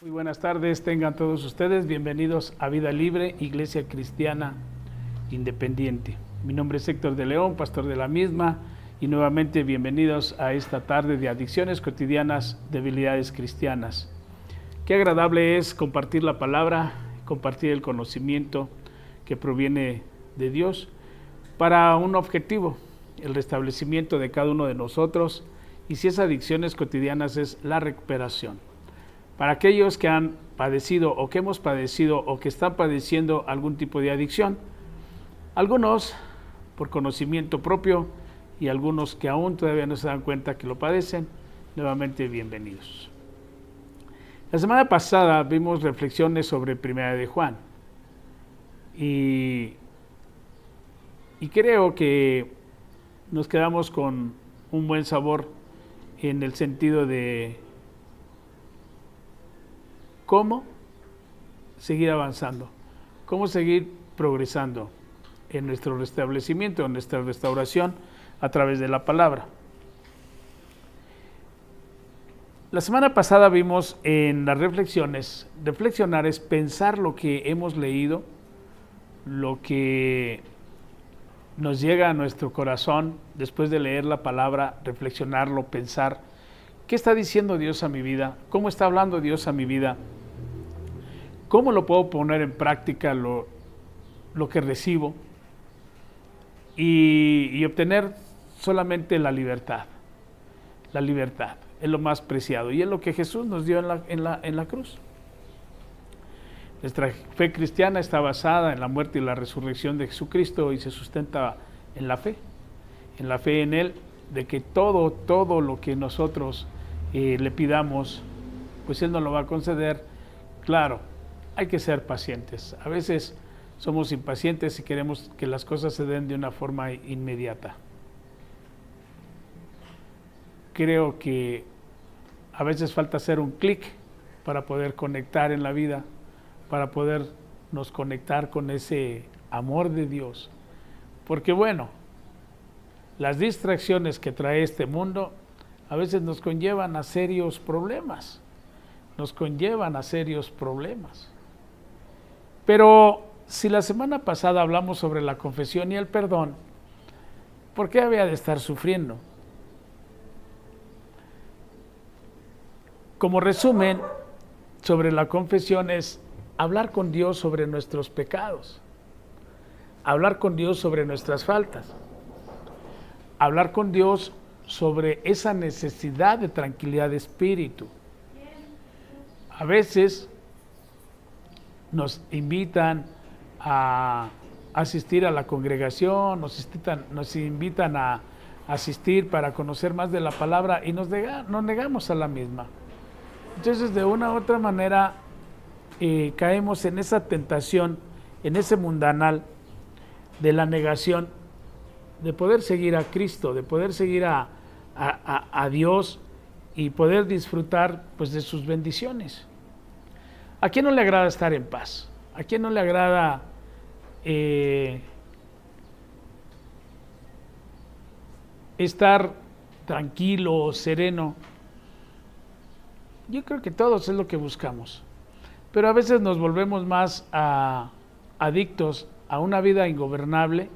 Muy buenas tardes, tengan todos ustedes bienvenidos a Vida Libre, Iglesia Cristiana Independiente. Mi nombre es Héctor de León, pastor de la misma, y nuevamente bienvenidos a esta tarde de Adicciones Cotidianas, Debilidades Cristianas. Qué agradable es compartir la palabra, compartir el conocimiento que proviene de Dios para un objetivo, el restablecimiento de cada uno de nosotros, y si es adicciones cotidianas es la recuperación. Para aquellos que han padecido o que hemos padecido o que están padeciendo algún tipo de adicción, algunos por conocimiento propio y algunos que aún todavía no se dan cuenta que lo padecen, nuevamente bienvenidos. La semana pasada vimos reflexiones sobre Primera de Juan y creo que nos quedamos con un buen sabor en el sentido de cómo seguir avanzando, cómo seguir progresando en nuestro restablecimiento, en nuestra restauración a través de la palabra. La semana pasada vimos en las reflexiones, reflexionar es pensar lo que hemos leído, lo que nos llega a nuestro corazón después de leer la palabra, reflexionarlo, pensar, ¿qué está diciendo Dios a mi vida? ¿Cómo está hablando Dios a mi vida? ¿Cómo lo puedo poner en práctica lo que recibo? Y obtener solamente la libertad. La libertad es lo más preciado y es lo que Jesús nos dio en la cruz. Nuestra fe cristiana está basada en la muerte y la resurrección de Jesucristo y se sustenta en la fe en Él, de que todo lo que nosotros le pidamos, pues Él nos lo va a conceder. Claro, hay que ser pacientes. A veces somos impacientes y queremos que las cosas se den de una forma inmediata. Creo que a veces falta hacer un clic para poder conectar en la vida, para podernos conectar con ese amor de Dios. Porque bueno, las distracciones que trae este mundo a veces nos conllevan a serios problemas. Pero si la semana pasada hablamos sobre la confesión y el perdón, ¿por qué había de estar sufriendo? Como resumen, sobre la confesión es hablar con Dios sobre nuestros pecados, hablar con Dios sobre nuestras faltas, hablar con Dios sobre esa necesidad de tranquilidad de espíritu. A veces nos invitan a asistir a la congregación, nos invitan a asistir para conocer más de la palabra y nos negamos a la misma. Entonces, de una u otra manera, caemos en esa tentación, en ese mundanal de la negación, de poder seguir a Cristo, de poder seguir a Dios y poder disfrutar pues de sus bendiciones. ¿A quién no le agrada estar en paz? ¿A quién no le agrada estar tranquilo, sereno? Yo creo que todos es lo que buscamos, pero a veces nos volvemos más adictos a una vida ingobernable,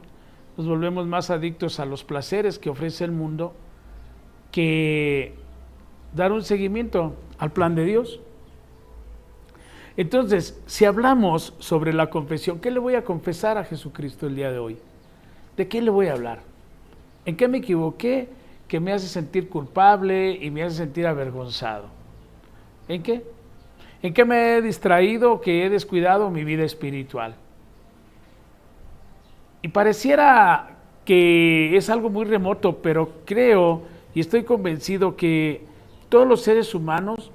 nos volvemos más adictos a los placeres que ofrece el mundo que dar un seguimiento al plan de Dios. Entonces, si hablamos sobre la confesión, ¿qué le voy a confesar a Jesucristo el día de hoy? ¿De qué le voy a hablar? ¿En qué me equivoqué que me hace sentir culpable y me hace sentir avergonzado? ¿En qué? ¿En qué me he distraído, que he descuidado mi vida espiritual? Y pareciera que es algo muy remoto, pero creo y estoy convencido que todos los seres humanos,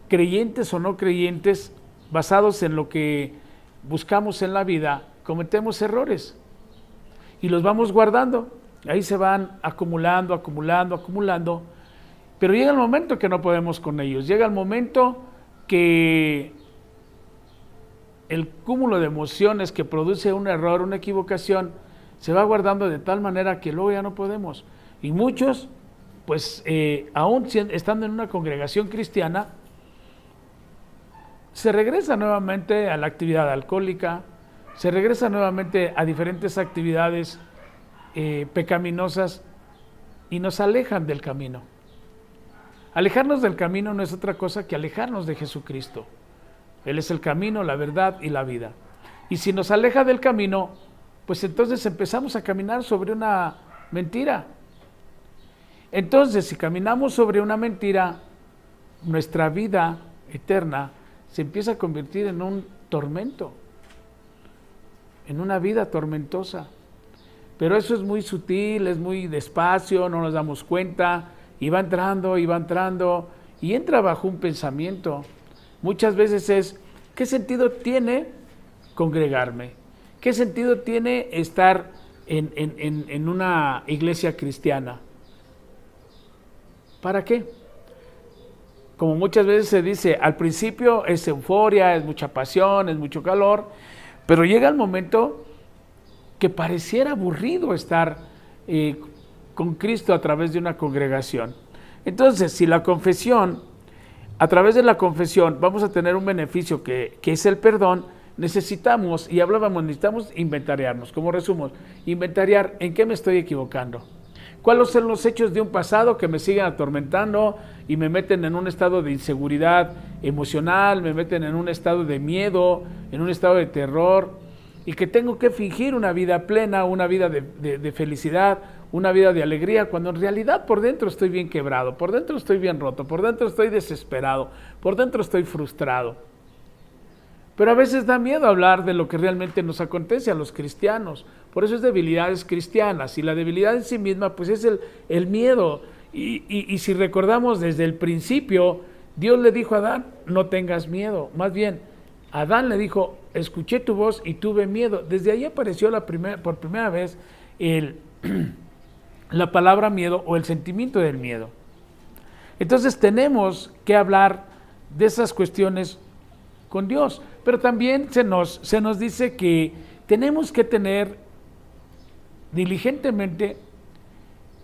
creyentes o no creyentes, basados en lo que buscamos en la vida, cometemos errores y los vamos guardando. Ahí se van acumulando, pero llega el momento que no podemos con ellos, llega el momento que el cúmulo de emociones que produce un error, una equivocación, se va guardando de tal manera que luego ya no podemos. Y muchos, pues aún estando en una congregación cristiana, se regresa nuevamente a la actividad alcohólica, se regresa nuevamente a diferentes actividades pecaminosas y nos alejan del camino. Alejarnos del camino no es otra cosa que alejarnos de Jesucristo. Él es el camino, la verdad y la vida. Y si nos aleja del camino, pues entonces empezamos a caminar sobre una mentira. Entonces, si caminamos sobre una mentira, nuestra vida eterna se empieza a convertir en un tormento, en una vida tormentosa. Pero eso es muy sutil, es muy despacio, no nos damos cuenta, y va entrando, y entra bajo un pensamiento. Muchas veces es, ¿qué sentido tiene congregarme? ¿Qué sentido tiene estar en una iglesia cristiana? ¿Para qué? Como muchas veces se dice, al principio es euforia, es mucha pasión, es mucho calor, pero llega el momento que pareciera aburrido estar con Cristo a través de una congregación. Entonces, si la confesión, a través de la confesión vamos a tener un beneficio que es el perdón, necesitamos inventariarnos. Como resumo, inventariar en qué me estoy equivocando. ¿Cuáles son los hechos de un pasado que me siguen atormentando y me meten en un estado de inseguridad emocional, me meten en un estado de miedo, en un estado de terror, y que tengo que fingir una vida plena, una vida de felicidad, una vida de alegría, cuando en realidad por dentro estoy bien quebrado, por dentro estoy bien roto, por dentro estoy desesperado, por dentro estoy frustrado? Pero a veces da miedo hablar de lo que realmente nos acontece a los cristianos. Por eso es debilidades cristianas. Y la debilidad en sí misma pues es el miedo. Y si recordamos desde el principio, Dios le dijo a Adán, no tengas miedo. Más bien, Adán le dijo, escuché tu voz y tuve miedo. Desde ahí apareció por primera vez la palabra miedo o el sentimiento del miedo. Entonces tenemos que hablar de esas cuestiones con Dios, pero también se nos dice que tenemos que tener diligentemente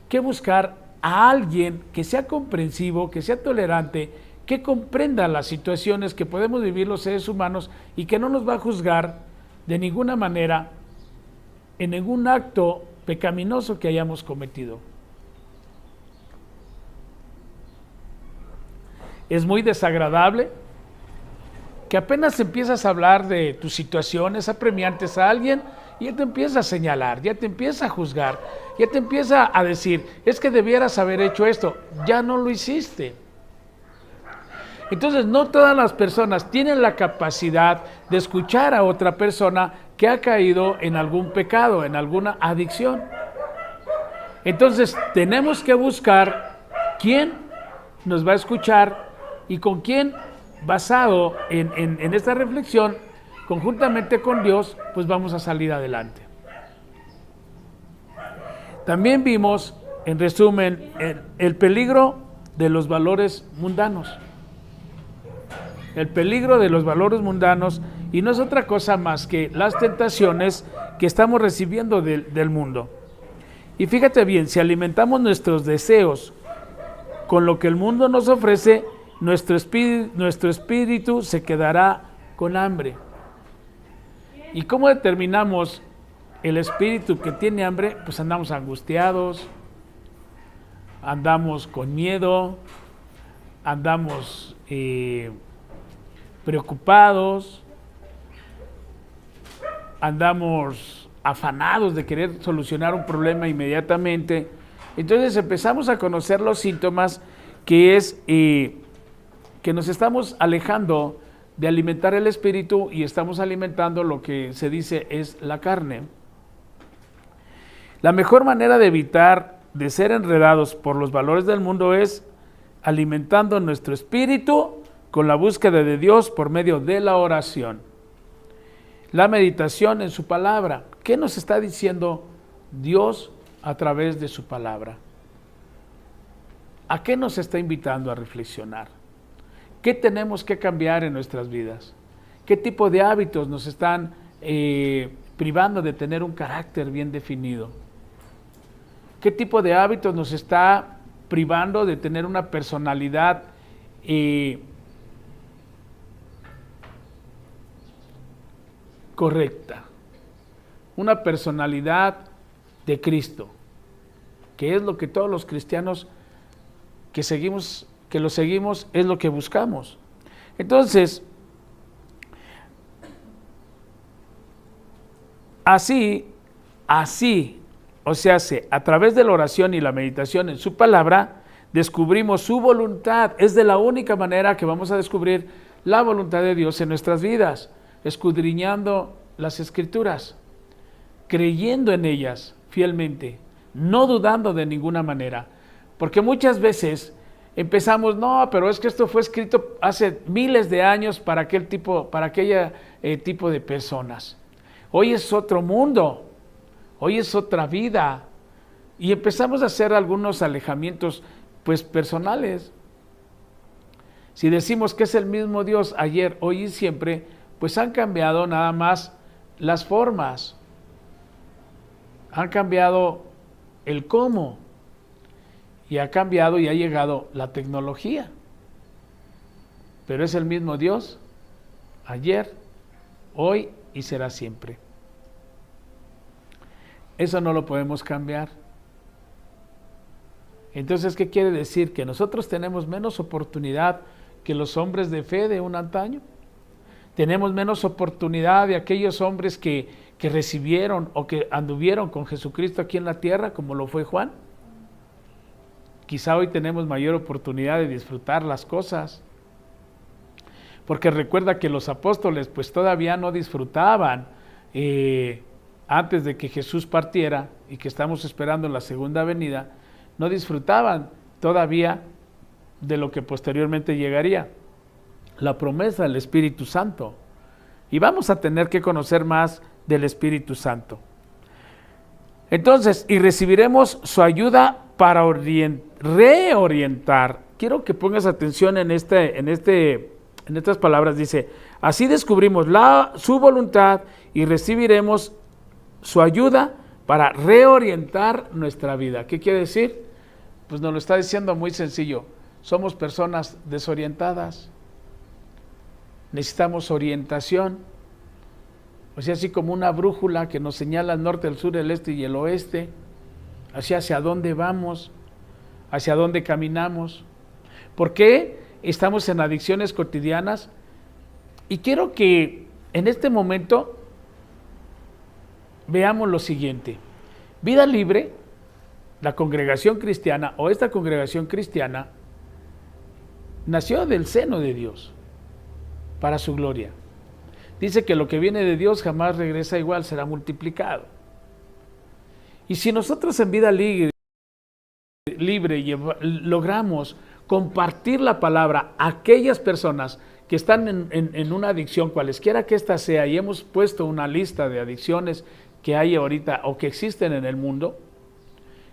que buscar a alguien que sea comprensivo, que sea tolerante, que comprenda las situaciones que podemos vivir los seres humanos y que no nos va a juzgar de ninguna manera en ningún acto pecaminoso que hayamos cometido. Es muy desagradable que apenas empiezas a hablar de tus situaciones apremiantes a alguien y ya te empieza a señalar, ya te empieza a juzgar, ya te empieza a decir, es que debieras haber hecho esto, ya no lo hiciste. Entonces no todas las personas tienen la capacidad de escuchar a otra persona que ha caído en algún pecado, en alguna adicción. Entonces tenemos que buscar quién nos va a escuchar y con quién, basado en esta reflexión, conjuntamente con Dios, pues vamos a salir adelante. También vimos, en resumen, el peligro de los valores mundanos. El peligro de los valores mundanos, y no es otra cosa más que las tentaciones que estamos recibiendo del mundo. Y fíjate bien, si alimentamos nuestros deseos con lo que el mundo nos ofrece, nuestro espíritu se quedará con hambre. ¿Y cómo determinamos el espíritu que tiene hambre? Pues andamos angustiados, andamos con miedo, andamos preocupados, andamos afanados de querer solucionar un problema inmediatamente. Entonces empezamos a conocer los síntomas, que es que nos estamos alejando de alimentar el espíritu y estamos alimentando lo que se dice es la carne. La mejor manera de evitar de ser enredados por los valores del mundo es alimentando nuestro espíritu con la búsqueda de Dios por medio de la oración. La meditación en su palabra. ¿Qué nos está diciendo Dios a través de su palabra? ¿A qué nos está invitando a reflexionar? ¿Qué tenemos que cambiar en nuestras vidas? ¿Qué tipo de hábitos nos están privando de tener un carácter bien definido? ¿Qué tipo de hábitos nos está privando de tener una personalidad correcta, una personalidad de Cristo, que es lo que todos los cristianos que lo seguimos, es lo que buscamos. Entonces, así, o sea, a través de la oración y la meditación en su palabra, descubrimos su voluntad. Es de la única manera que vamos a descubrir la voluntad de Dios en nuestras vidas, escudriñando las Escrituras, creyendo en ellas fielmente, no dudando de ninguna manera. Porque muchas veces empezamos, no, pero es que esto fue escrito hace miles de años para aquel tipo de personas. Hoy es otro mundo, hoy es otra vida, y empezamos a hacer algunos alejamientos pues personales. Si decimos que es el mismo Dios ayer, hoy y siempre, pues han cambiado nada más las formas, han cambiado el cómo, y ha cambiado y ha llegado la tecnología, pero es el mismo Dios ayer, hoy y será siempre. Eso no lo podemos cambiar. Entonces, ¿qué quiere decir? ¿Que nosotros tenemos menos oportunidad que los hombres de fe de un antaño? ¿Tenemos menos oportunidad de aquellos hombres que recibieron o que anduvieron con Jesucristo aquí en la tierra, como lo fue Juan? Quizá hoy tenemos mayor oportunidad de disfrutar las cosas, porque recuerda que los apóstoles pues todavía no disfrutaban antes de que Jesús partiera, y que estamos esperando la segunda venida, no disfrutaban todavía de lo que posteriormente llegaría, la promesa del Espíritu Santo. Y vamos a tener que conocer más del Espíritu Santo. Entonces, y recibiremos su ayuda para reorientar. Quiero que pongas atención en estas palabras. Dice, así descubrimos su voluntad y recibiremos su ayuda para reorientar nuestra vida. ¿Qué quiere decir? Pues nos lo está diciendo muy sencillo. Somos personas desorientadas. Necesitamos orientación. O sea, así como una brújula que nos señala el norte, el sur, el este y el oeste. Así hacia dónde vamos, hacia dónde caminamos. ¿Por qué estamos en adicciones cotidianas? Y quiero que en este momento veamos lo siguiente. Vida Libre, la congregación cristiana, o esta congregación cristiana, nació del seno de Dios, para su gloria. Dice que lo que viene de Dios jamás regresa igual, será multiplicado. Y si nosotros en Vida Libre logramos compartir la palabra a aquellas personas que están en una adicción, cualesquiera que ésta sea, y hemos puesto una lista de adicciones que hay ahorita o que existen en el mundo,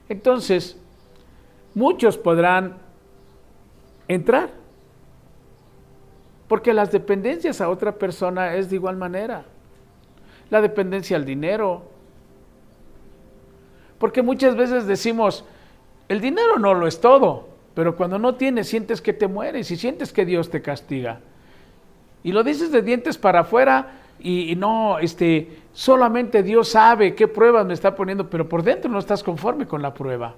entonces muchos podrán entrar, porque las dependencias a otra persona es de igual manera. La dependencia al dinero, porque muchas veces decimos, el dinero no lo es todo, pero cuando no tienes sientes que te mueres y sientes que Dios te castiga. Y lo dices de dientes para afuera y no, solamente Dios sabe qué pruebas me está poniendo, pero por dentro no estás conforme con la prueba.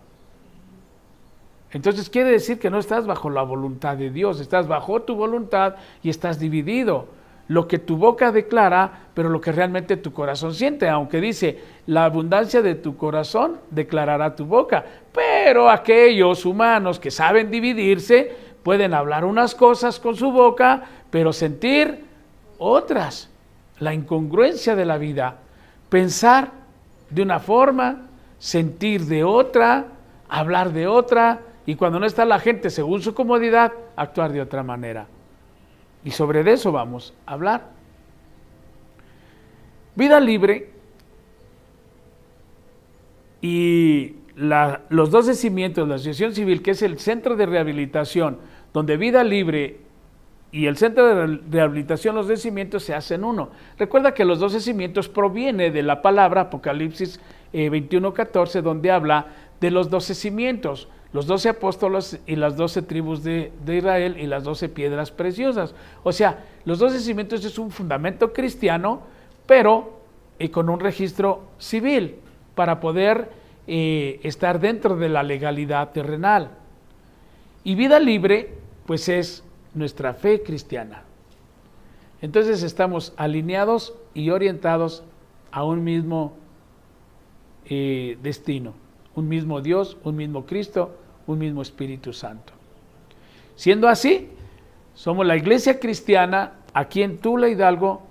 Entonces quiere decir que no estás bajo la voluntad de Dios, estás bajo tu voluntad y estás dividido. Lo que tu boca declara, pero lo que realmente tu corazón siente, aunque dice, la abundancia de tu corazón declarará tu boca. Pero aquellos humanos que saben dividirse, pueden hablar unas cosas con su boca, pero sentir otras. La incongruencia de la vida, pensar de una forma, sentir de otra, hablar de otra, y cuando no está la gente según su comodidad, actuar de otra manera. Y sobre eso vamos a hablar. Vida Libre y los 12 cimientos de la Asociación Civil, que es el centro de rehabilitación, donde Vida Libre y el centro de rehabilitación, los 12 cimientos se hacen uno. Recuerda que los 12 cimientos proviene de la palabra Apocalipsis 21:14, donde habla de los 12 cimientos, los 12 apóstoles y las 12 tribus de Israel y las 12 piedras preciosas. O sea, los 12 cimientos es un fundamento cristiano pero con un registro civil para poder estar dentro de la legalidad terrenal. Y vida libre, pues es nuestra fe cristiana. Entonces estamos alineados y orientados a un mismo destino, un mismo Dios, un mismo Cristo, un mismo Espíritu Santo. Siendo así, somos la iglesia cristiana aquí en Tula, Hidalgo,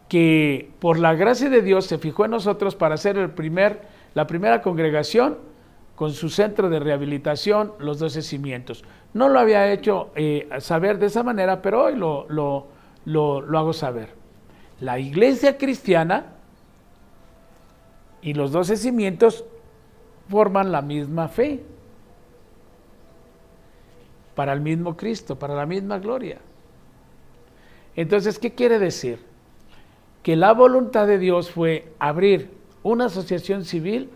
que por la gracia de Dios se fijó en nosotros para ser la primera congregación con su centro de rehabilitación, los 12 cimientos. No lo había hecho saber de esa manera, pero hoy lo hago saber. La iglesia cristiana y los 12 cimientos forman la misma fe, para el mismo Cristo, para la misma gloria. Entonces, ¿qué quiere decir? Que la voluntad de Dios fue abrir una asociación civil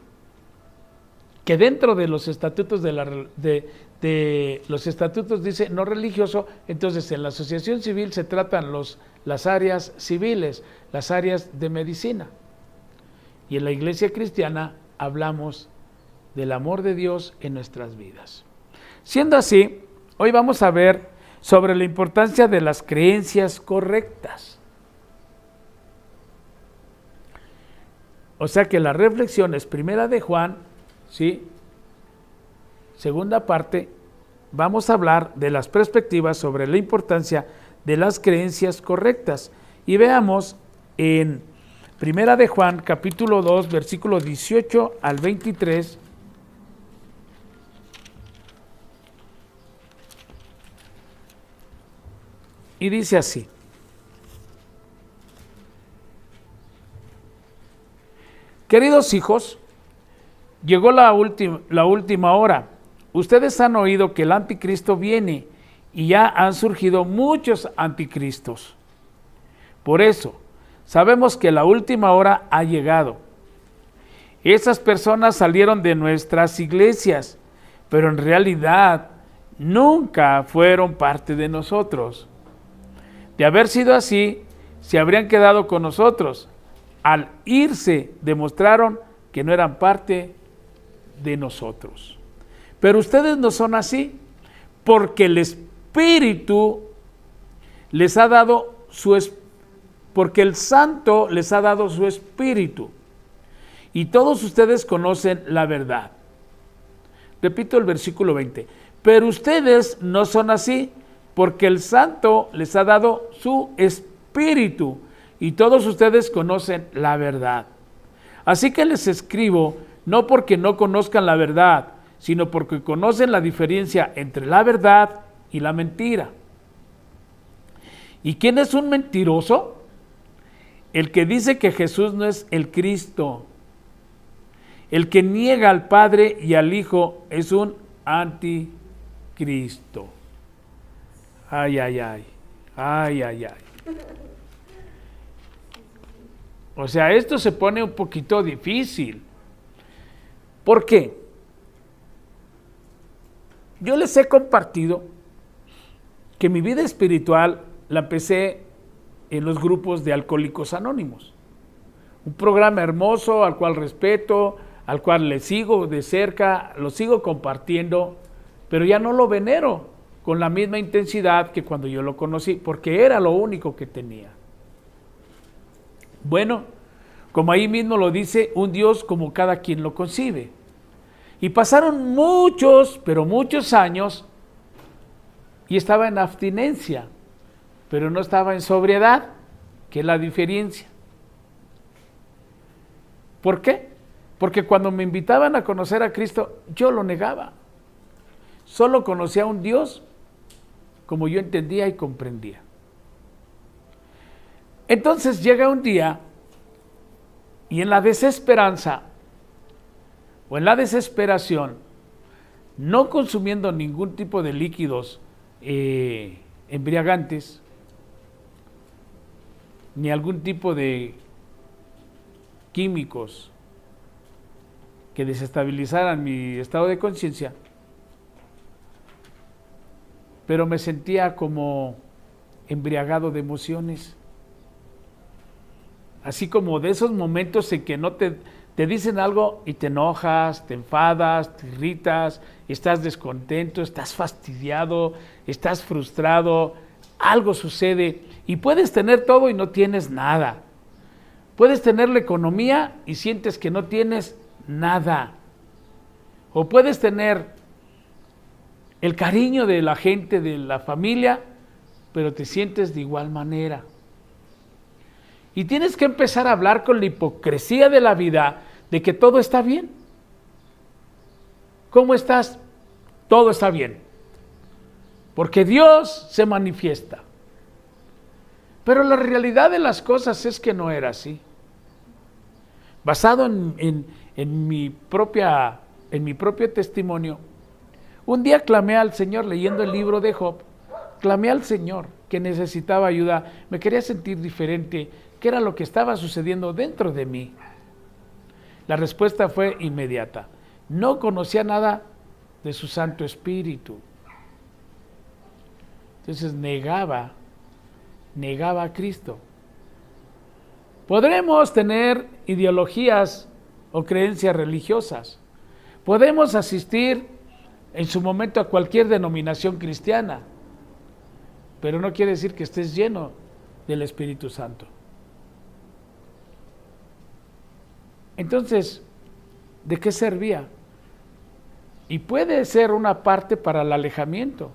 que dentro de los estatutos de los estatutos dice no religioso. Entonces en la asociación civil se tratan las áreas civiles, las áreas de medicina, y en la iglesia cristiana hablamos del amor de Dios en nuestras vidas. Siendo así, hoy vamos a ver sobre la importancia de las creencias correctas. O sea que la reflexión es primera de Juan, ¿sí? Segunda parte, vamos a hablar de las perspectivas sobre la importancia de las creencias correctas. Y veamos en primera de Juan, capítulo 2, versículo 18 al 23. Y dice así: queridos hijos, llegó la última hora. Ustedes han oído que el anticristo viene y ya han surgido muchos anticristos. Por eso, sabemos que la última hora ha llegado. Esas personas salieron de nuestras iglesias, pero en realidad nunca fueron parte de nosotros. De haber sido así, se habrían quedado con nosotros. Al irse, demostraron que no eran parte de nosotros. Pero ustedes no son así, porque el Espíritu les ha dado porque el Santo les ha dado su Espíritu. Y todos ustedes conocen la verdad. Repito el versículo 20. Pero ustedes no son así, porque el Santo les ha dado su Espíritu, y todos ustedes conocen la verdad. Así que les escribo, no porque no conozcan la verdad, sino porque conocen la diferencia entre la verdad y la mentira. ¿Y quién es un mentiroso? El que dice que Jesús no es el Cristo. El que niega al Padre y al Hijo es un anticristo. Ay, ay, ay, ay, ay, ay. O sea, esto se pone un poquito difícil. ¿Por qué? Yo les he compartido que mi vida espiritual la empecé en los grupos de Alcohólicos Anónimos. Un programa hermoso al cual respeto, al cual le sigo de cerca, lo sigo compartiendo, pero ya no lo venero con la misma intensidad que cuando yo lo conocí, porque era lo único que tenía. Bueno, como ahí mismo lo dice, un Dios como cada quien lo concibe. Y pasaron muchos, pero muchos años, y estaba en abstinencia, pero no estaba en sobriedad, que es la diferencia. ¿Por qué? Porque cuando me invitaban a conocer a Cristo, yo lo negaba. Solo conocía a un Dios como yo entendía y comprendía. Entonces llega un día y en la desesperanza o en la desesperación, no consumiendo ningún tipo de líquidos embriagantes, ni algún tipo de químicos que desestabilizaran mi estado de conciencia, pero me sentía como embriagado de emociones. así como de esos momentos en que no te dicen algo y te enojas, te enfadas, te irritas, estás descontento, estás fastidiado, estás frustrado, algo sucede y puedes tener todo y no tienes nada. Puedes tener la economía y sientes que no tienes nada. O puedes tener el cariño de la gente, de la familia, pero te sientes de igual manera. Y tienes que empezar a hablar con la hipocresía de la vida de que todo está bien. ¿Cómo estás? Todo está bien. Porque Dios se manifiesta. Pero la realidad de las cosas es que no era así. Basado en mi propio testimonio, un día clamé al Señor leyendo el libro de Job, clamé al Señor que necesitaba ayuda, me quería sentir diferente, qué era lo que estaba sucediendo dentro de mí. La respuesta fue inmediata, no conocía nada de su Santo Espíritu. Entonces negaba a Cristo. Podremos tener ideologías o creencias religiosas. Podemos asistir en su momento a cualquier denominación cristiana, pero no quiere decir que estés lleno del Espíritu Santo. Entonces, ¿de qué servía? Y puede ser una parte para el alejamiento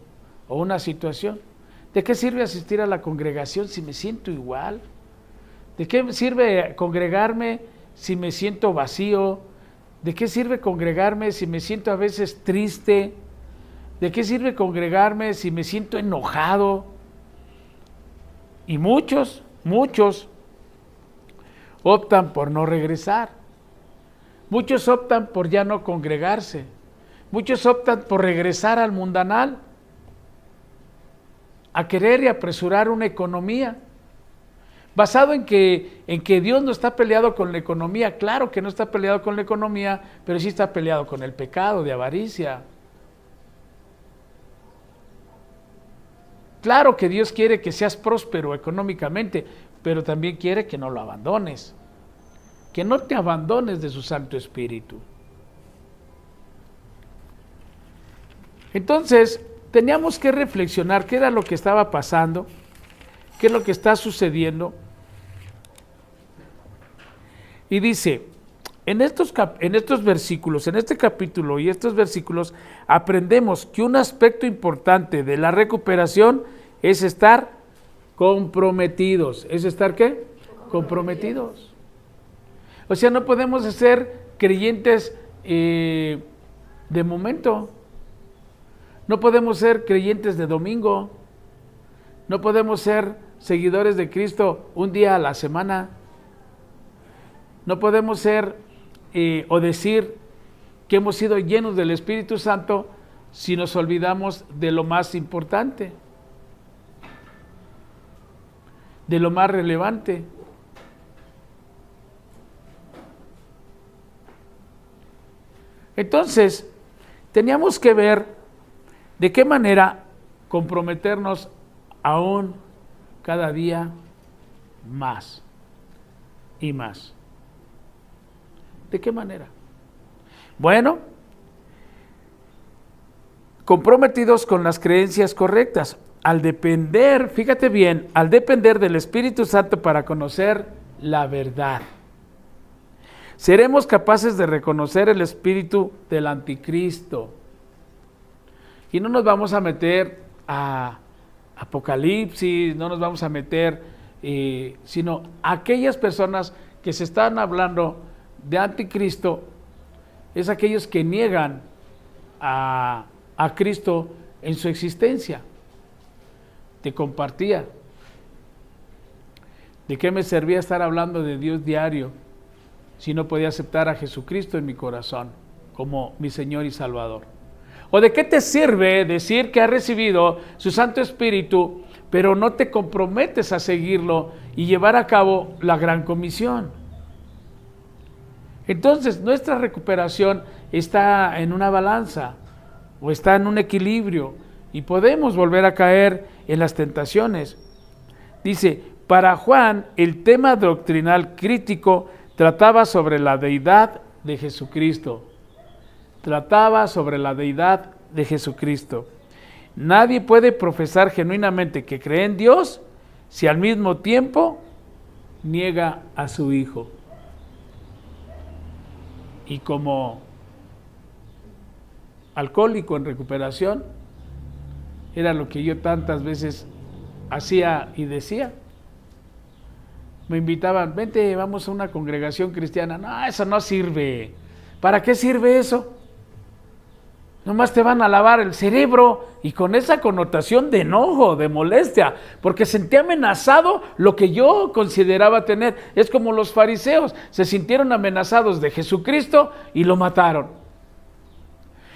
o una situación. ¿De qué sirve asistir a la congregación si me siento igual? ¿De qué sirve congregarme si me siento vacío? ¿De qué sirve congregarme si me siento a veces triste? ¿De qué sirve congregarme si me siento enojado? Y muchos optan por no regresar. Muchos optan por ya no congregarse. Muchos optan por regresar al mundanal, a querer y apresurar una economía. Basado en que Dios no está peleado con la economía. Claro que no está peleado con la economía, pero sí está peleado con el pecado de avaricia. Claro que Dios quiere que seas próspero económicamente, pero también quiere que no lo abandones. Que no te abandones de su Santo Espíritu. Entonces, teníamos que reflexionar qué era lo que estaba pasando, qué es lo que está sucediendo. Y dice, en estos versículos, en este capítulo y estos versículos, aprendemos que un aspecto importante de la recuperación es estar comprometidos. ¿Es estar qué? Comprometidos. O sea, no podemos ser creyentes de momento. No podemos ser creyentes de domingo. No podemos ser seguidores de Cristo un día a la semana. No podemos ser o decir que hemos sido llenos del Espíritu Santo si nos olvidamos de lo más importante, de lo más relevante. Entonces, teníamos que ver de qué manera comprometernos aún cada día más y más. ¿De qué manera? Bueno, comprometidos con las creencias correctas, al depender, fíjate bien, al depender del Espíritu Santo para conocer la verdad. Seremos capaces de reconocer el espíritu del anticristo. Y no nos vamos a meter a Apocalipsis, no nos vamos a meter, sino a aquellas personas que se están hablando de anticristo, es aquellos que niegan a Cristo en su existencia. Te compartía. ¿De qué me servía estar hablando de Dios diario si no podía aceptar a Jesucristo en mi corazón como mi Señor y Salvador? ¿O de qué te sirve decir que has recibido su Santo Espíritu, pero no te comprometes a seguirlo y llevar a cabo la gran comisión? Entonces, nuestra recuperación está en una balanza o está en un equilibrio y podemos volver a caer en las tentaciones. Dice, Para Juan, el tema doctrinal crítico trataba sobre la deidad de Jesucristo. Trataba sobre la deidad de Jesucristo. Nadie puede profesar genuinamente que cree en Dios si al mismo tiempo niega a su Hijo. Y como alcohólico en recuperación, era lo que yo tantas veces hacía y decía. Me invitaban, vente, vamos a una congregación cristiana. No, eso no sirve. ¿Para qué sirve eso? Nomás te van a lavar el cerebro, y con esa connotación de enojo, de molestia, porque sentí amenazado lo que yo consideraba tener. Es como los fariseos, se sintieron amenazados de Jesucristo y lo mataron.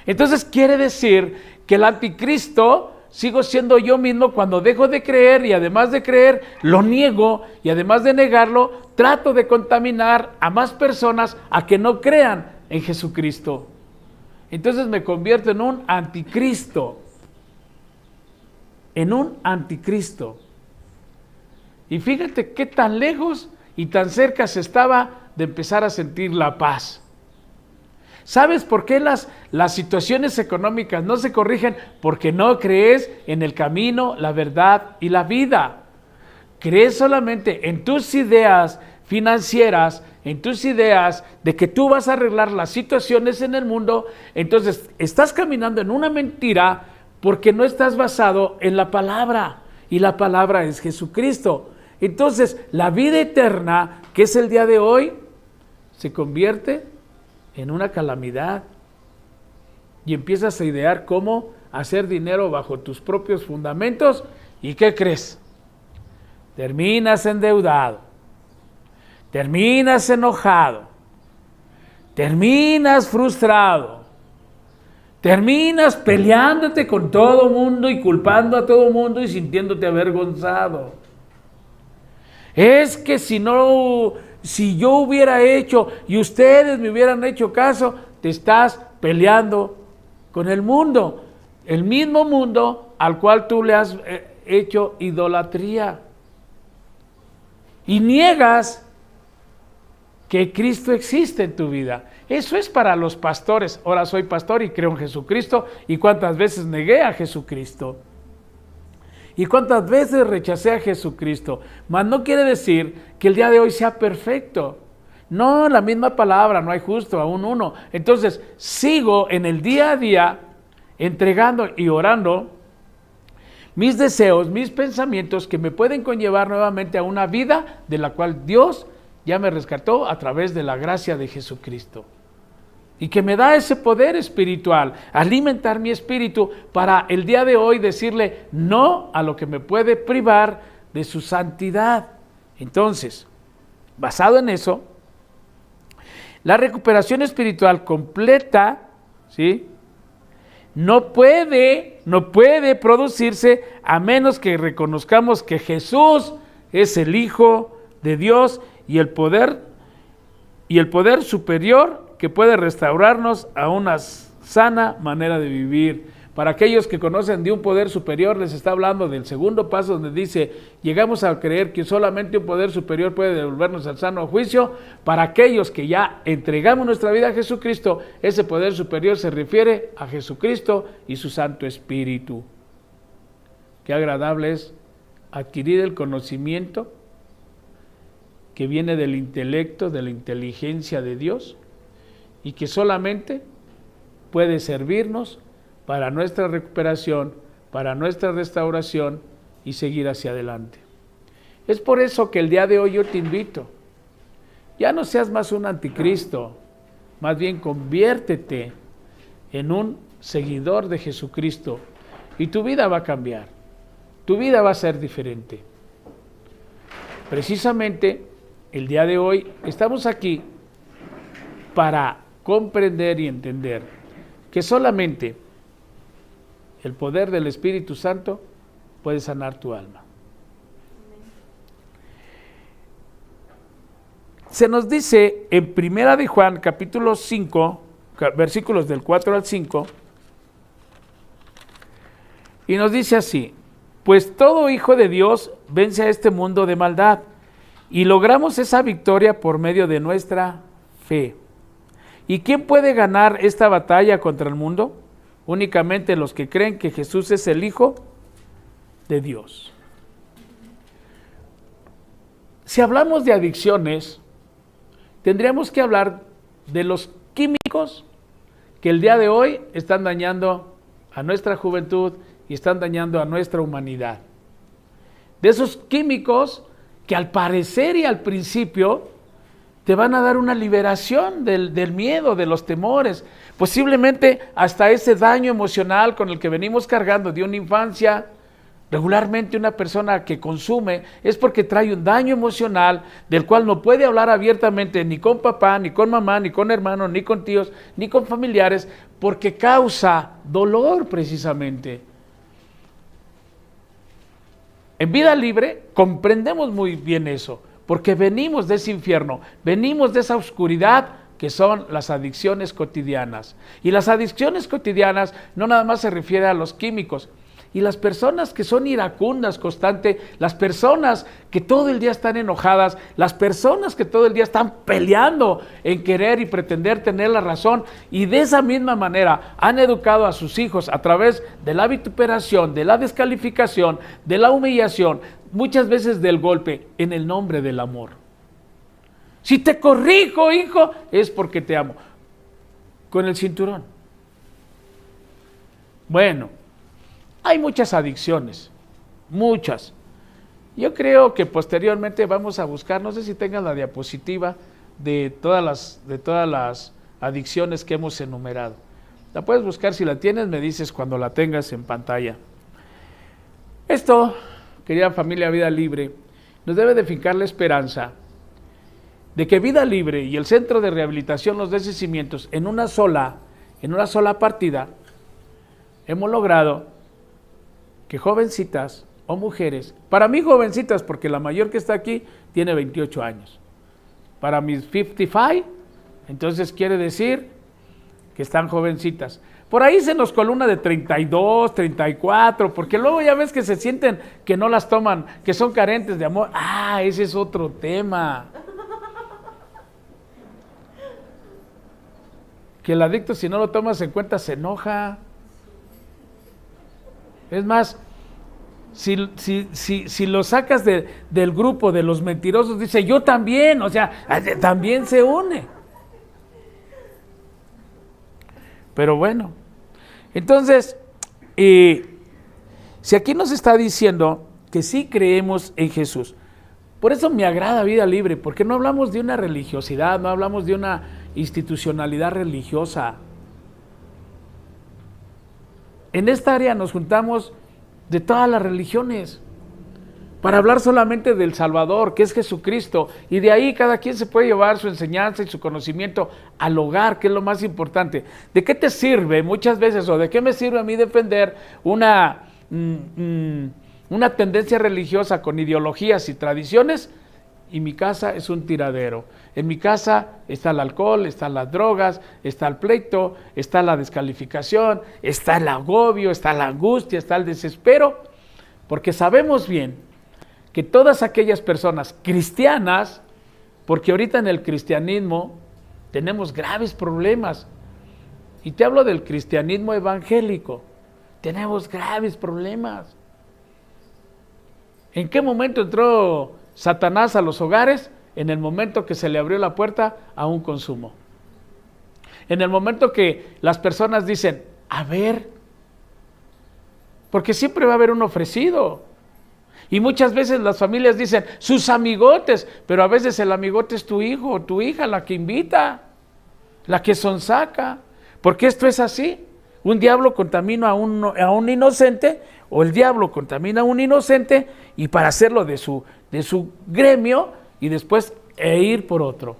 Entonces quiere decir que el anticristo sigo siendo yo mismo cuando dejo de creer, y además de creer lo niego, y además de negarlo trato de contaminar a más personas a que no crean en Jesucristo. Entonces me convierto en un anticristo. En un anticristo. Y fíjate qué tan lejos y tan cerca se estaba de empezar a sentir la paz. ¿Sabes por qué las situaciones económicas no se corrigen? Porque no crees en el camino, la verdad y la vida. Crees solamente en tus ideas financieras, en tus ideas de que tú vas a arreglar las situaciones en el mundo. Entonces estás caminando en una mentira porque no estás basado en la palabra, y la palabra es Jesucristo. Entonces la vida eterna, que es el día de hoy, se convierte en una calamidad, y empiezas a idear cómo hacer dinero bajo tus propios fundamentos. ¿Y qué crees? Terminas endeudado, terminas enojado, terminas frustrado, terminas peleándote con todo mundo y culpando a todo mundo y sintiéndote avergonzado. Es que si yo hubiera hecho y ustedes me hubieran hecho caso, te estás peleando con el mundo, el mismo mundo al cual tú le has hecho idolatría, y niegas que Cristo existe en tu vida. Eso es para los pastores. Ahora soy pastor y creo en Jesucristo, y cuántas veces negué a Jesucristo, y cuántas veces rechacé a Jesucristo. Mas no quiere decir que el día de hoy sea perfecto. No, la misma palabra, no hay justo, aún uno. Entonces sigo en el día a día entregando y orando mis deseos, mis pensamientos, que me pueden conllevar nuevamente a una vida de la cual Dios ya me rescató a través de la gracia de Jesucristo, y que me da ese poder espiritual, alimentar mi espíritu para el día de hoy decirle no a lo que me puede privar de su santidad. Entonces, basado en eso, la recuperación espiritual completa, ¿sí?, no puede producirse a menos que reconozcamos que Jesús es el Hijo de Dios y el poder superior que puede restaurarnos a una sana manera de vivir. Para aquellos que conocen de un poder superior, les está hablando del segundo paso, donde dice, llegamos a creer que solamente un poder superior puede devolvernos al sano juicio. Para aquellos que ya entregamos nuestra vida a Jesucristo, ese poder superior se refiere a Jesucristo y su Santo Espíritu. Qué agradable es adquirir el conocimiento que viene del intelecto, de la inteligencia de Dios, y que solamente puede servirnos para nuestra recuperación, para nuestra restauración y seguir hacia adelante. Es por eso que el día de hoy yo te invito, ya no seas más un anticristo, más bien conviértete en un seguidor de Jesucristo, y tu vida va a cambiar, tu vida va a ser diferente. Precisamente el día de hoy estamos aquí para comprender y entender que solamente el poder del Espíritu Santo puede sanar tu alma. Se nos dice en Primera de Juan, capítulo 5, versículos del 4 al 5, y nos dice así: Pues todo hijo de Dios vence a este mundo de maldad y logramos esa victoria por medio de nuestra fe. ¿Y quién puede ganar esta batalla contra el mundo? Únicamente los que creen que Jesús es el Hijo de Dios. Si hablamos de adicciones, tendríamos que hablar de los químicos que el día de hoy están dañando a nuestra juventud y están dañando a nuestra humanidad. De esos químicos que al parecer y al principio te van a dar una liberación del miedo, de los temores, posiblemente hasta ese daño emocional con el que venimos cargando de una infancia. Regularmente una persona que consume es porque trae un daño emocional del cual no puede hablar abiertamente ni con papá, ni con mamá, ni con hermanos, ni con tíos, ni con familiares, porque causa dolor precisamente. En Vida Libre comprendemos muy bien eso, porque venimos de ese infierno, venimos de esa oscuridad que son las adicciones cotidianas. Y las adicciones cotidianas no nada más se refiere a los químicos. Y las personas que son iracundas constante, las personas que todo el día están enojadas, las personas que todo el día están peleando en querer y pretender tener la razón, y de esa misma manera han educado a sus hijos a través de la vituperación, de la descalificación, de la humillación, muchas veces del golpe, en el nombre del amor. Si te corrijo, hijo, es porque te amo. Con el cinturón. Bueno, hay muchas adicciones, muchas. Yo creo que posteriormente vamos a buscar, no sé si tengan la diapositiva de todas las adicciones que hemos enumerado. La puedes buscar, si la tienes me dices cuando la tengas en pantalla. Esto, querida familia Vida Libre, nos debe de fincar la esperanza de que Vida Libre y el Centro de Rehabilitación Los Doce Cimientos en una sola partida hemos logrado que jovencitas o mujeres, para mí jovencitas, porque la mayor que está aquí tiene 28 años, para mis 55, entonces quiere decir que están jovencitas. Por ahí se nos coló una de 32, 34, porque luego ya ves que se sienten que no las toman, que son carentes de amor. Ah, ese es otro tema. Que el adicto, si no lo tomas en cuenta, se enoja. Es más, si lo sacas del grupo de los mentirosos, dice yo también, o sea, también se une. Pero bueno, entonces, si aquí nos está diciendo que sí creemos en Jesús, por eso me agrada Vida Libre, porque no hablamos de una religiosidad, no hablamos de una institucionalidad religiosa. En esta área nos juntamos de todas las religiones para hablar solamente del Salvador, que es Jesucristo, y de ahí cada quien se puede llevar su enseñanza y su conocimiento al hogar, que es lo más importante. ¿De qué te sirve muchas veces, o de qué me sirve a mí defender una tendencia religiosa con ideologías y tradiciones? Y mi casa es un tiradero. En mi casa está el alcohol, están las drogas, está el pleito, está la descalificación, está el agobio, está la angustia, está el desespero, porque sabemos bien que todas aquellas personas cristianas, porque ahorita en el cristianismo tenemos graves problemas, y te hablo del cristianismo evangélico, tenemos graves problemas. ¿En qué momento entró Satanás a los hogares? En el momento que se le abrió la puerta a un consumo. En el momento que las personas dicen, a ver, porque siempre va a haber un ofrecido. Y muchas veces las familias dicen, sus amigotes, pero a veces el amigote es tu hijo o tu hija, la que invita, la que sonsaca, porque esto es así. Un diablo contamina a un inocente, o el diablo contamina a un inocente, y para hacerlo de su gremio, y después ir por otro.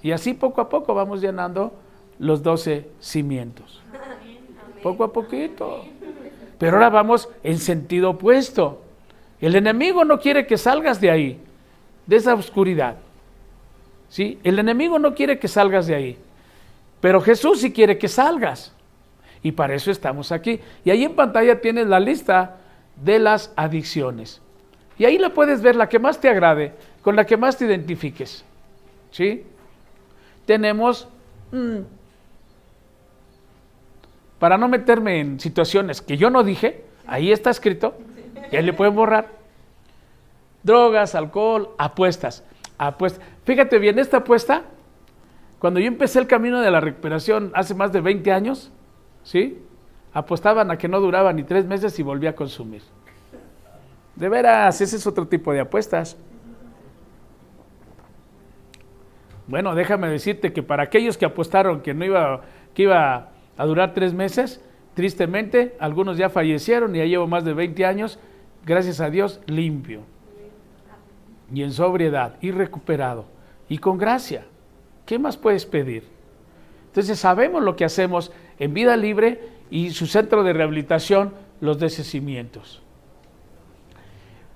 Y así poco a poco vamos llenando los 12 cimientos. Poco a poquito. Pero ahora vamos en sentido opuesto. El enemigo no quiere que salgas de ahí, de esa oscuridad. ¿Sí? El enemigo no quiere que salgas de ahí. Pero Jesús sí quiere que salgas. Y para eso estamos aquí. Y ahí en pantalla tienes la lista de las adicciones. Y ahí la puedes ver, la que más te agrade, con la que más te identifiques. ¿Sí? Tenemos, para no meterme en situaciones que yo no dije, ahí está escrito, y ahí le pueden borrar. Drogas, alcohol, apuestas. Fíjate bien, esta apuesta, cuando yo empecé el camino de la recuperación hace más de 20 años, ¿sí? Apostaban a que no duraba ni 3 meses y volvía a consumir. De veras, ese es otro tipo de apuestas. Bueno, déjame decirte que para aquellos que apostaron que iba a durar 3 meses, tristemente, algunos ya fallecieron y ya llevo más de 20 años, gracias a Dios, limpio. Y en sobriedad, y recuperado, y con gracia. ¿Qué más puedes pedir? Entonces sabemos lo que hacemos en Vida Libre y su centro de rehabilitación, Los Descimientos.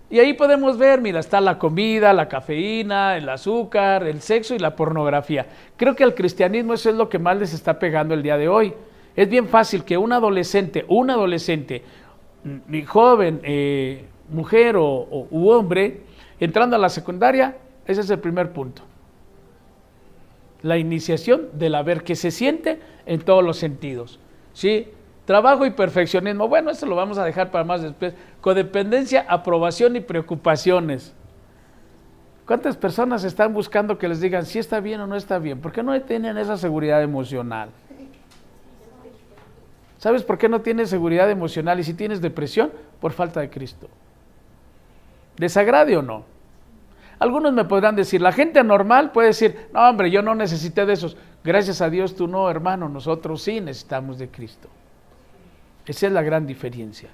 Y ahí podemos ver, mira, está la comida, la cafeína, el azúcar, el sexo y la pornografía. Creo que al cristianismo eso es lo que más les está pegando el día de hoy. Es bien fácil que un adolescente, joven, mujer u hombre, entrando a la secundaria, ese es el primer punto. La iniciación del haber que se siente en todos los sentidos. ¿Sí? Trabajo y perfeccionismo, bueno, eso lo vamos a dejar para más después. Codependencia, aprobación y preocupaciones. ¿Cuántas personas están buscando que les digan si está bien o no está bien? ¿Por qué no tienen esa seguridad emocional? ¿Sabes por qué no tienes seguridad emocional? Y si tienes depresión, por falta de Cristo. ¿Desagrade o no? Algunos me podrán decir, la gente normal puede decir, no hombre, yo no necesité de esos. Gracias a Dios tú no, hermano, nosotros sí necesitamos de Cristo. Esa es la gran diferencia.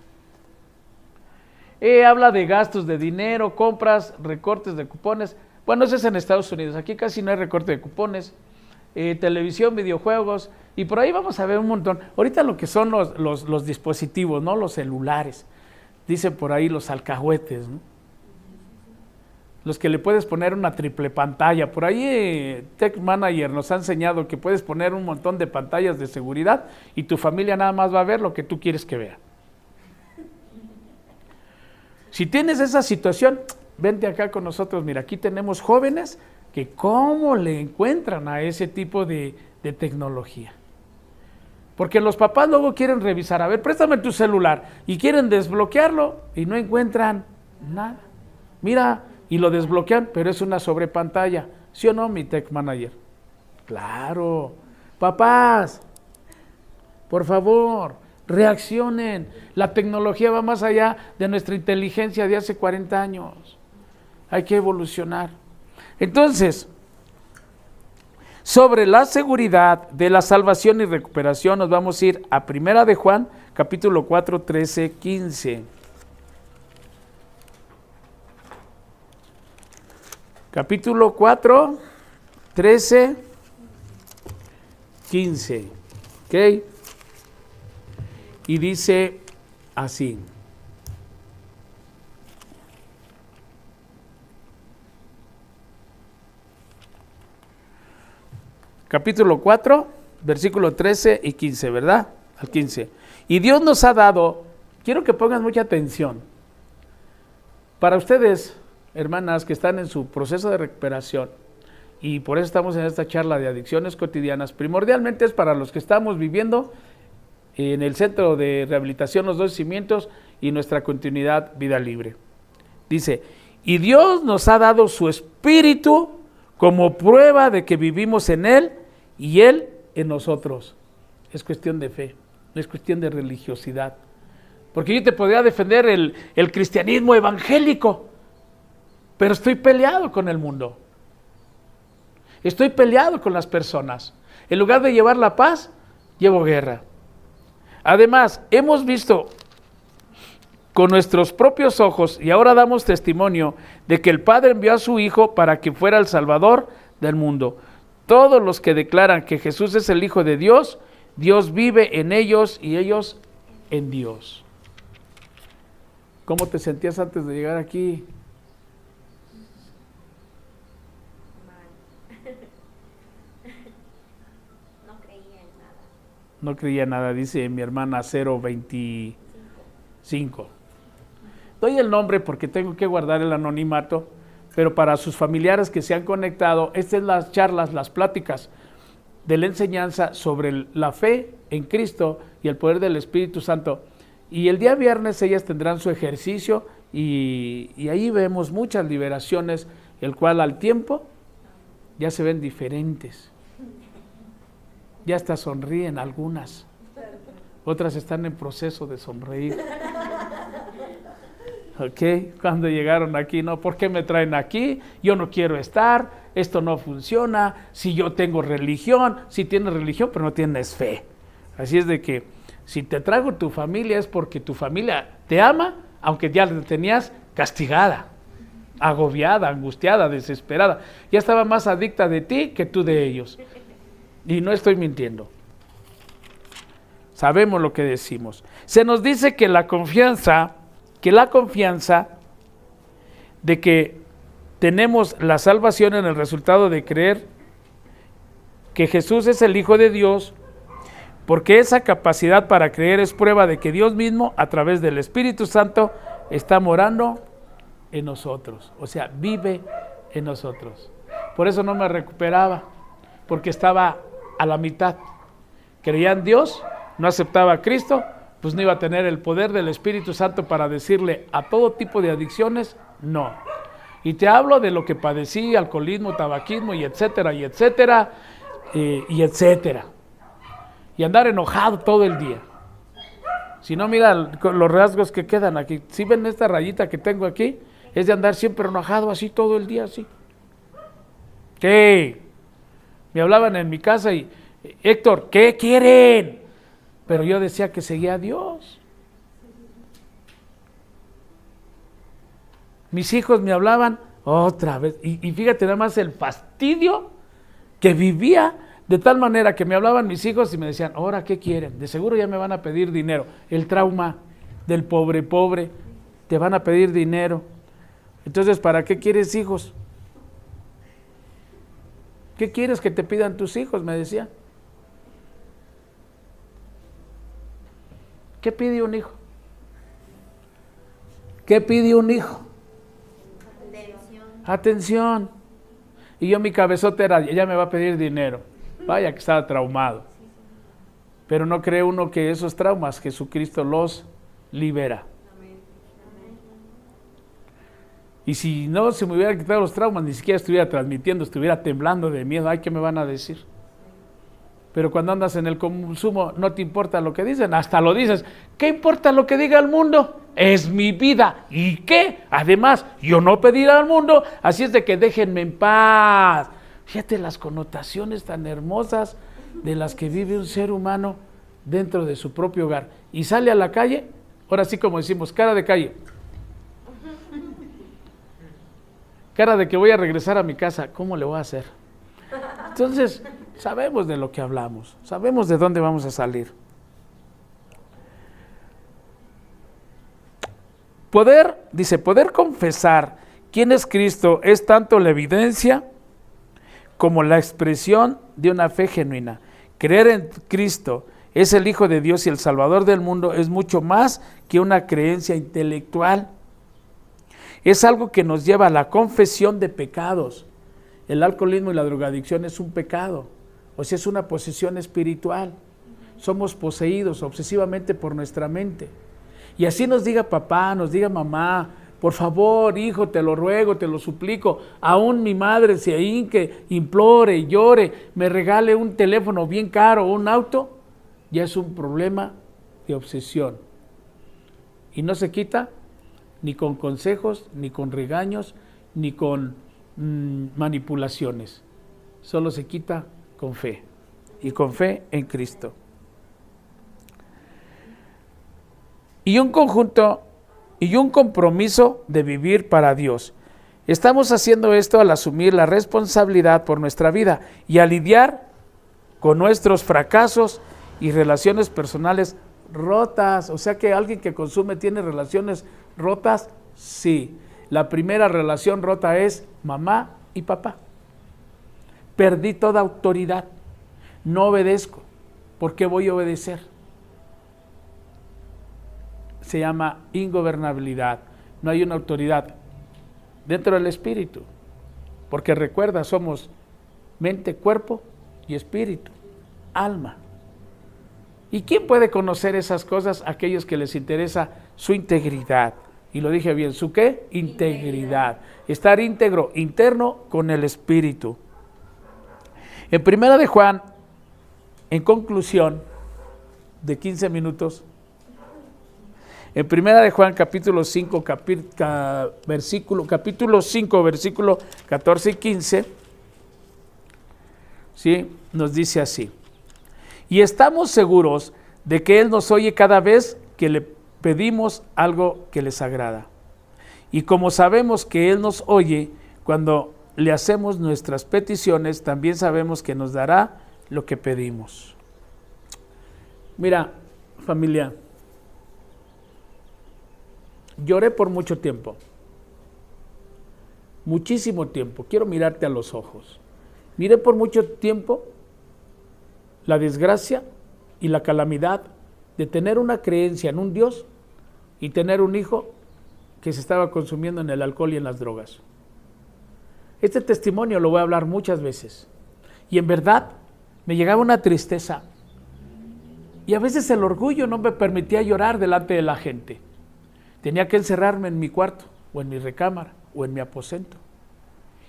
Habla de gastos de dinero, compras, recortes de cupones. Bueno, eso es en Estados Unidos. Aquí casi no hay recorte de cupones. Televisión, videojuegos. Y por ahí vamos a ver un montón. Ahorita lo que son los dispositivos, ¿no? Los celulares. Dicen por ahí los alcahuetes, ¿no? Los que le puedes poner una triple pantalla. Por ahí Tech Manager nos ha enseñado que puedes poner un montón de pantallas de seguridad y tu familia nada más va a ver lo que tú quieres que vea. Si tienes esa situación, vente acá con nosotros. Mira, aquí tenemos jóvenes que cómo le encuentran a ese tipo de tecnología. Porque los papás luego quieren revisar, a ver, préstame tu celular, y quieren desbloquearlo y no encuentran nada. Mira, y lo desbloquean, pero es una sobrepantalla. ¿Sí o no, mi Tech Manager? Claro. Papás, por favor, reaccionen. La tecnología va más allá de nuestra inteligencia de hace 40 años. Hay que evolucionar. Entonces, sobre la seguridad de la salvación y recuperación, nos vamos a ir a 1 de Juan, capítulo 4, 13, 15. Capítulo 4, 13, 15. ¿Ok? Y dice así. Capítulo 4, versículo 13 y 15, ¿verdad? Al 15. Y Dios nos ha dado, quiero que pongan mucha atención, para ustedes, hermanas que están en su proceso de recuperación, y por eso estamos en esta charla de adicciones cotidianas, primordialmente es para los que estamos viviendo en el centro de rehabilitación Los Dos Cimientos y nuestra continuidad Vida Libre. Dice, y Dios nos ha dado su Espíritu como prueba de que vivimos en Él y Él en nosotros. Es cuestión de fe, no es cuestión de religiosidad. Porque yo te podría defender el cristianismo evangélico, pero estoy peleado con el mundo. Estoy peleado con las personas. En lugar de llevar la paz, llevo guerra. Además, hemos visto con nuestros propios ojos y ahora damos testimonio de que el Padre envió a su Hijo para que fuera el Salvador del mundo. Todos los que declaran que Jesús es el Hijo de Dios, Dios vive en ellos y ellos en Dios. ¿Cómo te sentías antes de llegar aquí? No creía nada, dice mi hermana 025. Doy el nombre porque tengo que guardar el anonimato, pero para sus familiares que se han conectado, estas son las charlas, las pláticas de la enseñanza sobre la fe en Cristo y el poder del Espíritu Santo. Y el día viernes ellas tendrán su ejercicio y ahí vemos muchas liberaciones, el cual al tiempo ya se ven diferentes. Ya hasta sonríen algunas. Otras están en proceso de sonreír. Ok, cuando llegaron aquí, no, ¿por qué me traen aquí? Yo no quiero estar, esto no funciona, si yo tengo religión, si tienes religión pero no tienes fe. Así es de que si te traigo tu familia es porque tu familia te ama, aunque ya la tenías castigada, agobiada, angustiada, desesperada. Ya estaba más adicta de ti que tú de ellos. Y no estoy mintiendo. Sabemos lo que decimos. Se nos dice que la confianza de que tenemos la salvación en el resultado de creer que Jesús es el Hijo de Dios, porque esa capacidad para creer es prueba de que Dios mismo, a través del Espíritu Santo, está morando en nosotros, o sea, vive en nosotros. Por eso no me recuperaba, porque estaba a la mitad. Creía en Dios, no aceptaba a Cristo, pues no iba a tener el poder del Espíritu Santo para decirle a todo tipo de adicciones, no. Y te hablo de lo que padecí, alcoholismo, tabaquismo, y etcétera, y etcétera, y etcétera. Y andar enojado todo el día. Si no, mira los rasgos que quedan aquí. Si ven esta rayita que tengo aquí, es de andar siempre enojado así todo el día, así. ¿Qué? Me hablaban en mi casa y, Héctor, ¿qué quieren? Pero yo decía que seguía a Dios. Mis hijos me hablaban otra vez. Y fíjate nada más el fastidio que vivía, de tal manera que me hablaban mis hijos y me decían, ¿ahora qué quieren? De seguro ya me van a pedir dinero. El trauma del pobre, te van a pedir dinero. Entonces, ¿para qué quieres hijos? ¿Qué quieres que te pidan tus hijos? Me decían. ¿Qué pide un hijo? ¿Qué pide un hijo? Atención. Y yo mi cabezota era, ella me va a pedir dinero. Vaya que estaba traumado. Pero no cree uno que esos traumas Jesucristo los libera. Y si no se me hubiera quitado los traumas, ni siquiera estuviera transmitiendo, estuviera temblando de miedo. Ay, ¿qué me van a decir? Pero cuando andas en el consumo, no te importa lo que dicen, hasta lo dices. ¿Qué importa lo que diga el mundo? Es mi vida. ¿Y qué? Además, yo no pediré al mundo, así es de que déjenme en paz. Fíjate las connotaciones tan hermosas de las que vive un ser humano dentro de su propio hogar. Y sale a la calle, ahora sí como decimos, cara de calle. Cara de que voy a regresar a mi casa, ¿cómo le voy a hacer? Entonces, sabemos de lo que hablamos, sabemos de dónde vamos a salir. Poder confesar quién es Cristo es tanto la evidencia como la expresión de una fe genuina. Creer en Cristo es el Hijo de Dios y el Salvador del mundo es mucho más que una creencia intelectual. Es algo que nos lleva a la confesión de pecados. El alcoholismo y la drogadicción es un pecado, o sea, es una posesión espiritual. Somos poseídos obsesivamente por nuestra mente. Y así nos diga papá, nos diga mamá, por favor, hijo, te lo ruego, te lo suplico, aún mi madre se hinque, implore, llore, me regale un teléfono bien caro o un auto, ya es un problema de obsesión. Y no se quita ni con consejos, ni con regaños, ni con manipulaciones. Solo se quita con fe, y con fe en Cristo. Y un conjunto y un compromiso de vivir para Dios. Estamos haciendo esto al asumir la responsabilidad por nuestra vida y a lidiar con nuestros fracasos y relaciones personales rotas. O sea que alguien que consume tiene relaciones rotas, sí. La primera relación rota es mamá y papá. Perdí toda autoridad, no obedezco. ¿Por qué voy a obedecer? Se llama ingobernabilidad. no hay una autoridad dentro del espíritu. Porque recuerda, somos mente, cuerpo y espíritu, alma. ¿Y quién puede conocer esas cosas? Aquellos que les interesa su integridad. Y lo dije bien, ¿su qué? Integridad. Estar íntegro, interno con el espíritu. En primera de Juan, en conclusión de 15 minutos, en primera de Juan capítulo 5, capítulo 5, versículo 14 y 15, ¿sí? Nos dice así: y estamos seguros de que Él nos oye cada vez que le pedimos algo que les agrada. Y como sabemos que Él nos oye cuando le hacemos nuestras peticiones, también sabemos que nos dará lo que pedimos. Mira, familia, lloré por mucho tiempo, muchísimo tiempo. Quiero mirarte a los ojos. Miré por mucho tiempo la desgracia y la calamidad de tener una creencia en un Dios y tener un hijo que se estaba consumiendo en el alcohol y en las drogas. Este testimonio lo voy a hablar muchas veces. Y en verdad me llegaba una tristeza. Y a veces el orgullo no me permitía llorar delante de la gente. Tenía que encerrarme en mi cuarto, o en mi recámara, o en mi aposento.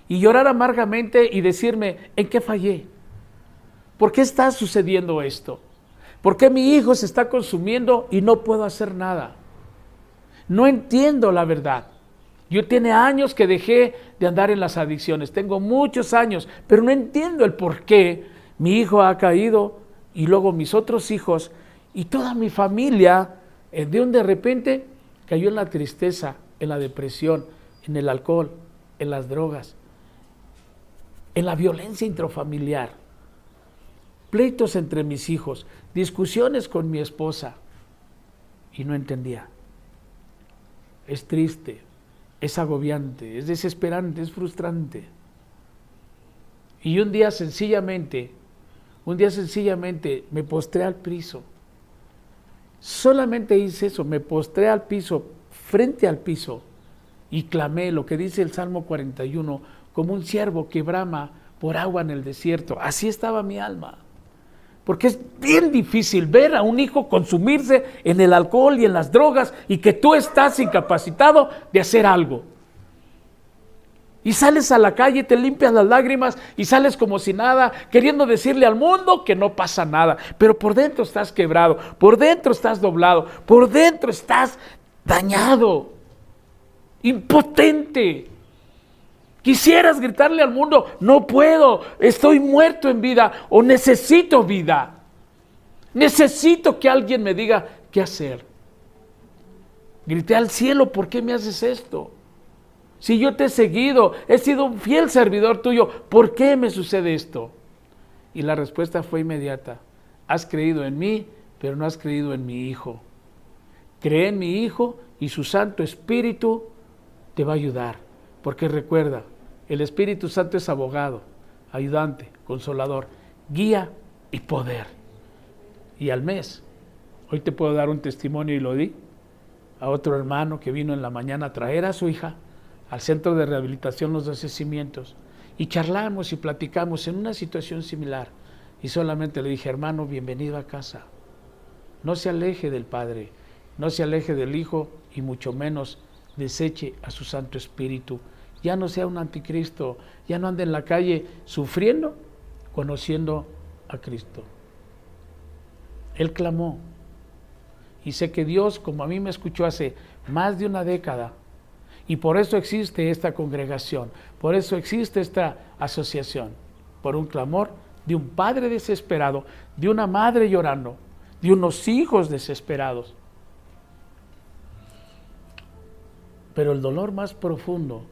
Y llorar amargamente y decirme, ¿en qué fallé? ¿Por qué está sucediendo esto? ¿Por qué mi hijo se está consumiendo y no puedo hacer nada? No entiendo la verdad. Yo tiene años que dejé de andar en las adicciones, tengo muchos años, pero no entiendo el por qué mi hijo ha caído y luego mis otros hijos y toda mi familia de repente cayó en la tristeza, en la depresión, en el alcohol, en las drogas, en la violencia intrafamiliar, pleitos entre mis hijos, discusiones con mi esposa y no entendía. Es triste, es agobiante, es desesperante, es frustrante. Y un día sencillamente me postré al piso. Solamente hice eso, me postré al piso, frente al piso, y clamé lo que dice el Salmo 41, como un ciervo que brama por agua en el desierto. Así estaba mi alma. Porque es bien difícil ver a un hijo consumirse en el alcohol y en las drogas y que tú estás incapacitado de hacer algo. Y sales a la calle, te limpias las lágrimas y sales como si nada, queriendo decirle al mundo que no pasa nada. Pero por dentro estás quebrado, por dentro estás doblado, por dentro estás dañado, impotente. Quisieras gritarle al mundo, no puedo, estoy muerto en vida o necesito vida. Necesito que alguien me diga qué hacer. Grité al cielo, ¿por qué me haces esto? Si yo te he seguido, he sido un fiel servidor tuyo, ¿por qué me sucede esto? Y la respuesta fue inmediata. Has creído en mí, pero no has creído en mi Hijo. Cree en mi Hijo y su Santo Espíritu te va a ayudar. Porque recuerda, el Espíritu Santo es abogado, ayudante, consolador, guía y poder. Y al mes, hoy te puedo dar un testimonio y lo di a otro hermano que vino en la mañana a traer a su hija al centro de rehabilitación Los 12 Cimientos y charlamos y platicamos en una situación similar y solamente le dije, hermano, bienvenido a casa. No se aleje del Padre, no se aleje del Hijo y mucho menos deseche a su Santo Espíritu. Ya no sea un anticristo, ya no ande en la calle sufriendo, conociendo a Cristo. Él clamó y sé que Dios, como a mí me escuchó hace más de una década, y por eso existe esta congregación, por eso existe esta asociación, por un clamor de un padre desesperado, de una madre llorando, de unos hijos desesperados. Pero el dolor más profundo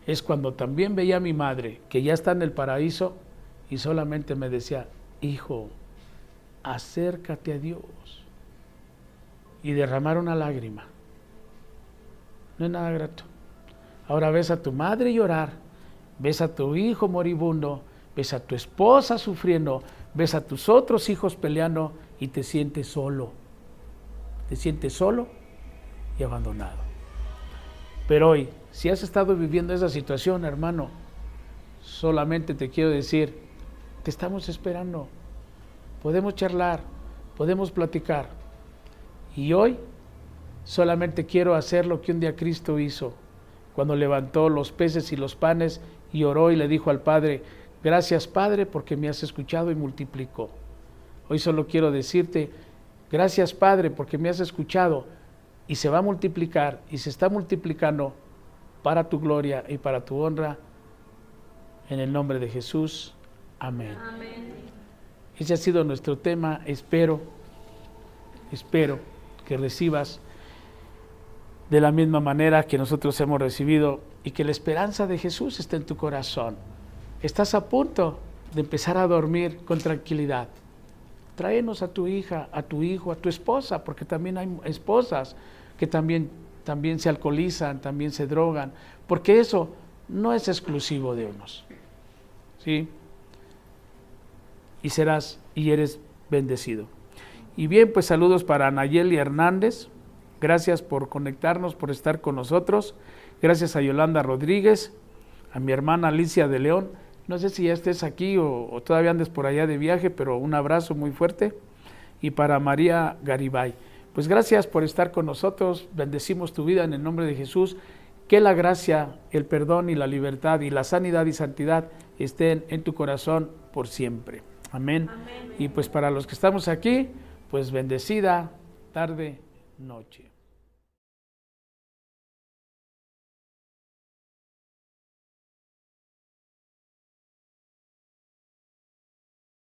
es cuando también veía a mi madre, que ya está en el paraíso, y solamente me decía, hijo, acércate a Dios. Y derramar una lágrima. No es nada grato. Ahora ves a tu madre llorar, ves a tu hijo moribundo, ves a tu esposa sufriendo, ves a tus otros hijos peleando y te sientes solo. Te sientes solo y abandonado. Pero hoy, si has estado viviendo esa situación, hermano, solamente te quiero decir, te estamos esperando. Podemos charlar, podemos platicar. Y hoy solamente quiero hacer lo que un día Cristo hizo, cuando levantó los peces y los panes y oró y le dijo al Padre, gracias Padre porque me has escuchado y multiplicó. Hoy solo quiero decirte, gracias Padre porque me has escuchado y se va a multiplicar y se está multiplicando para tu gloria y para tu honra. En el nombre de Jesús, amén. Amén. Ese ha sido nuestro tema. Espero que recibas de la misma manera que nosotros hemos recibido y que la esperanza de Jesús esté en tu corazón. Estás a punto de empezar a dormir con tranquilidad. Tráenos a tu hija, a tu hijo, a tu esposa, porque también hay esposas que también se alcoholizan, también se drogan, porque eso no es exclusivo de unos. ¿Sí? Y eres bendecido. Y bien, pues saludos para Nayeli Hernández. Gracias por conectarnos, por estar con nosotros. Gracias a Yolanda Rodríguez, a mi hermana Alicia de León. No sé si ya estés aquí o todavía andes por allá de viaje, pero un abrazo muy fuerte. Y para María Garibay. Pues gracias por estar con nosotros. Bendecimos tu vida en el nombre de Jesús. Que la gracia, el perdón y la libertad y la sanidad y santidad estén en tu corazón por siempre. Amén. Amén. Y pues para los que estamos aquí, pues bendecida tarde, noche.